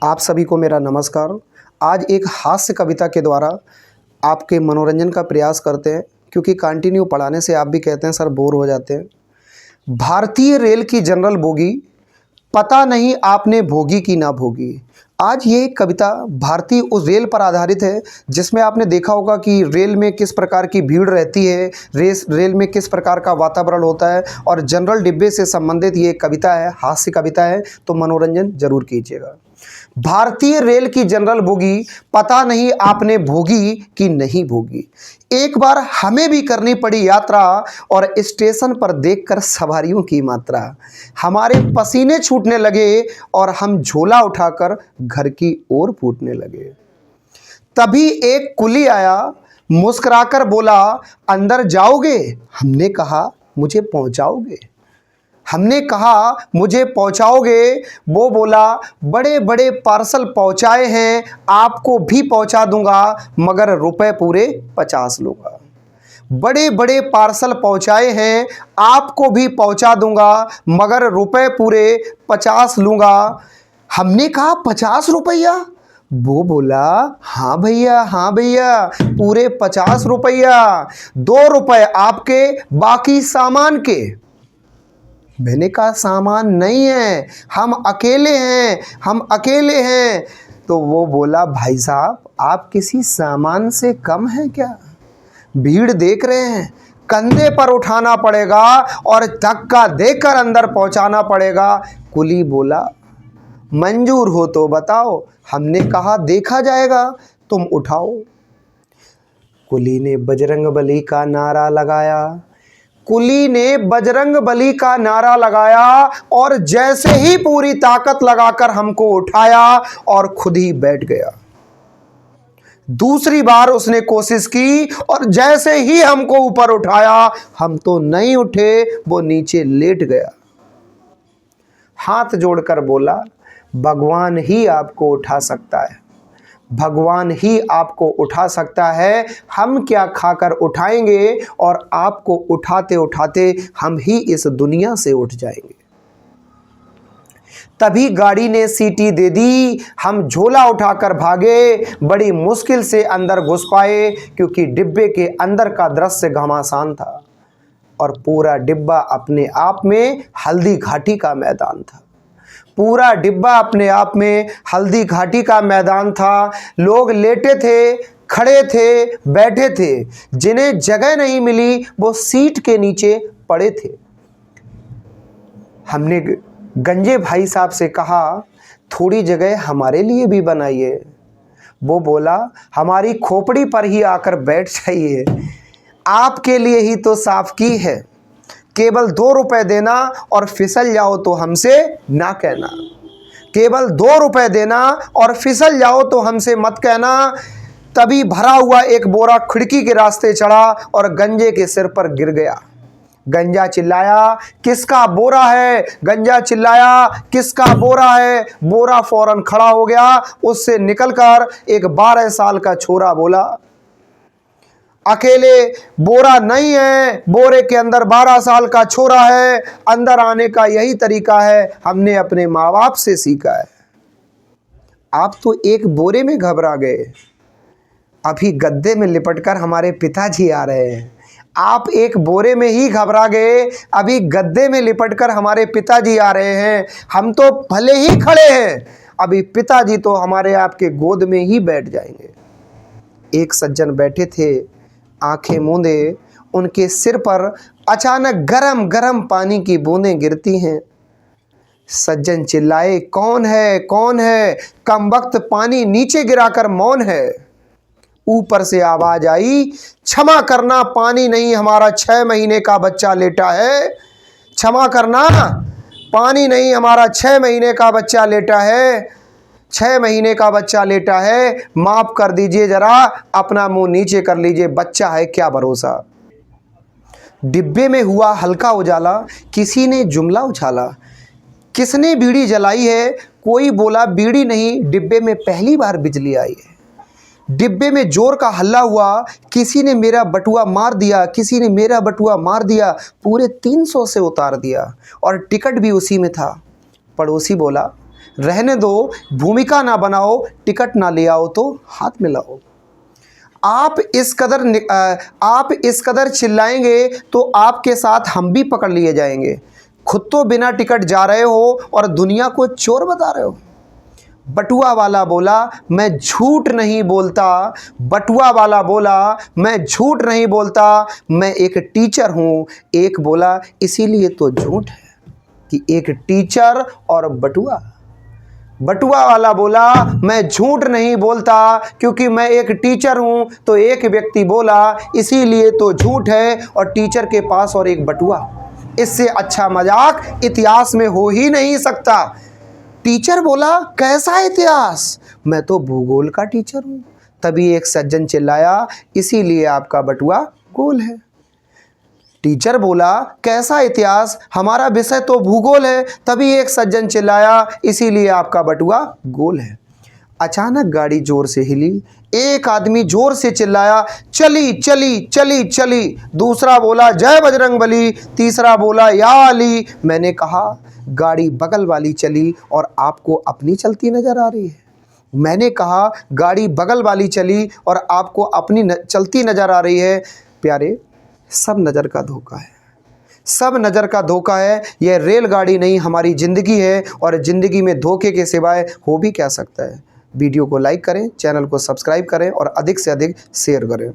आप सभी को मेरा नमस्कार। आज एक हास्य कविता के द्वारा आपके मनोरंजन का प्रयास करते हैं, क्योंकि कंटिन्यू पढ़ाने से आप भी कहते हैं सर बोर हो जाते हैं। भारतीय रेल की जनरल बोगी, पता नहीं आपने भोगी कि ना भोगी। आज ये एक कविता भारतीय उस रेल पर आधारित है जिसमें आपने देखा होगा कि रेल में किस प्रकार की भीड़ रहती है, रेल में किस प्रकार का वातावरण होता है, और जनरल डिब्बे से संबंधित ये कविता है, हास्य कविता है, तो मनोरंजन जरूर कीजिएगा। भारतीय रेल की जनरल बोगी, पता नहीं आपने भोगी कि नहीं भोगी। एक बार हमें भी करनी पड़ी यात्रा, और स्टेशन पर देखकर सवारियों की मात्रा। हमारे पसीने छूटने लगे और हम झोला उठाकर घर की ओर फूटने लगे। तभी एक कुली आया, मुस्कुराकर बोला, अंदर जाओगे? हमने कहा मुझे पहुंचाओगे। हमने कहा मुझे पहुंचाओगे। वो बोला, बड़े बड़े पार्सल पहुंचाए हैं, आपको भी पहुंचा दूंगा, मगर रुपए पूरे 50 लूँगा। बड़े बड़े पार्सल पहुंचाए हैं, आपको भी पहुंचा दूंगा, मगर रुपए पूरे 50 लूँगा। हमने कहा 50 रुपया? वो बोला, हाँ भैया, हाँ भैया, पूरे 50 रुपया। 2 रुपए आपके, बाकी सामान के। मैंने कहा सामान नहीं है, हम अकेले हैं, हम अकेले हैं। तो वो बोला, भाई साहब आप किसी सामान से कम हैं क्या? भीड़ देख रहे हैं, कंधे पर उठाना पड़ेगा और धक्का देकर अंदर पहुंचाना पड़ेगा। कुली बोला, मंजूर हो तो बताओ। हमने कहा देखा जाएगा, तुम उठाओ। कुली ने बजरंगबली का नारा लगाया। कुली ने बजरंगबली का नारा लगाया और जैसे ही पूरी ताकत लगाकर हमको उठाया और खुद ही बैठ गया। दूसरी बार उसने कोशिश की और जैसे ही हमको ऊपर उठाया, हम तो नहीं उठे, वो नीचे लेट गया। हाथ जोड़कर बोला, भगवान ही आपको उठा सकता है, भगवान ही आपको उठा सकता है। हम क्या खाकर उठाएंगे, और आपको उठाते उठाते हम ही इस दुनिया से उठ जाएंगे। तभी गाड़ी ने सीटी दे दी, हम झोला उठाकर भागे, बड़ी मुश्किल से अंदर घुस पाए, क्योंकि डिब्बे के अंदर का दृश्य घमासान था और पूरा डिब्बा अपने आप में हल्दी घाटी का मैदान था। पूरा डिब्बा अपने आप में हल्दी घाटी का मैदान था। लोग लेटे थे, खड़े थे, बैठे थे। जिन्हें जगह नहीं मिली वो सीट के नीचे पड़े थे। हमने गंजे भाई साहब से कहा, थोड़ी जगह हमारे लिए भी बनाइए। वो बोला, हमारी खोपड़ी पर ही आकर बैठ जाइए, आपके लिए ही तो साफ की है। केवल 2 रुपए देना और फिसल जाओ तो हमसे ना कहना। केवल 2 रुपए देना और फिसल जाओ तो हमसे मत कहना। तभी भरा हुआ एक बोरा खिड़की के रास्ते चढ़ा और गंजे के सिर पर गिर गया। गंजा चिल्लाया, किसका बोरा है? गंजा चिल्लाया, किसका बोरा है? बोरा फौरन खड़ा हो गया। उससे निकलकर एक 12 साल का छोरा बोला, अकेले बोरा नहीं है, बोरे के अंदर 12 साल का छोरा है। अंदर आने का यही तरीका है, हमने अपने माँ बाप से सीखा है। आप तो एक बोरे में घबरा गए, अभी गद्दे में लिपटकर हमारे पिताजी आ रहे हैं। आप एक बोरे में ही घबरा गए, अभी गद्दे में लिपटकर हमारे पिताजी आ रहे हैं। हम तो भले ही खड़े हैं, अभी पिताजी तो हमारे आपके गोद में ही बैठ जाएंगे। एक सज्जन बैठे थे, आंखें मूंदे, उनके सिर पर अचानक गरम गरम पानी की बूंदें गिरती हैं। सज्जन चिल्लाए, कौन है, कौन है? कमबख्त पानी नीचे गिराकर मौन है। ऊपर से आवाज आई, क्षमा करना, पानी नहीं, हमारा 6 महीने का बच्चा लेटा है। क्षमा करना, पानी नहीं, हमारा 6 महीने का बच्चा लेटा है। 6 महीने का बच्चा लेटा है, माफ कर दीजिए, जरा अपना मुंह नीचे कर लीजिए, बच्चा है, क्या भरोसा। डिब्बे में हुआ हल्का उजाला, किसी ने जुमला उछाला, किसने बीड़ी जलाई है? कोई बोला, बीड़ी नहीं, डिब्बे में पहली बार बिजली आई है। डिब्बे में जोर का हल्ला हुआ, किसी ने मेरा बटुआ मार दिया, किसी ने मेरा बटुआ मार दिया, पूरे 300 से उतार दिया और टिकट भी उसी में था। पड़ोसी बोला, रहने दो, भूमिका ना बनाओ, टिकट ना ले आओ तो हाथ मिलाओ। आप इस कदर चिल्लाएंगे तो आपके साथ हम भी पकड़ लिए जाएंगे। खुद तो बिना टिकट जा रहे हो और दुनिया को चोर बता रहे हो। बटुआ वाला बोला मैं झूठ नहीं बोलता, बटुआ वाला बोला मैं झूठ नहीं बोलता, मैं एक टीचर हूँ। एक बोला इसीलिए तो झूठ है कि एक टीचर और बटुआ। बटुआ वाला बोला मैं झूठ नहीं बोलता क्योंकि मैं एक टीचर हूं, तो एक व्यक्ति बोला इसीलिए तो झूठ है और टीचर के पास और एक बटुआ। इससे अच्छा मजाक इतिहास में हो ही नहीं सकता। टीचर बोला कैसा इतिहास, मैं तो भूगोल का टीचर हूं। तभी एक सज्जन चिल्लाया इसीलिए आपका बटुआ गोल है। टीचर बोला कैसा इतिहास, हमारा विषय तो भूगोल है। तभी एक सज्जन चिल्लाया इसीलिए आपका बटुआ गोल है। अचानक गाड़ी जोर से हिली, एक आदमी जोर से चिल्लाया चली चली चली चली। दूसरा बोला जय बजरंगबली। तीसरा बोला या अली। मैंने कहा गाड़ी बगल वाली चली और आपको अपनी चलती नजर आ रही है। मैंने कहा गाड़ी बगल वाली चली और आपको अपनी चलती नजर आ रही है। प्यारे, सब नज़र का धोखा है, सब नज़र का धोखा है। यह रेलगाड़ी नहीं हमारी ज़िंदगी है और ज़िंदगी में धोखे के सिवाय हो भी क्या सकता है। वीडियो को लाइक करें, चैनल को सब्सक्राइब करें और अधिक से अधिक शेयर करें।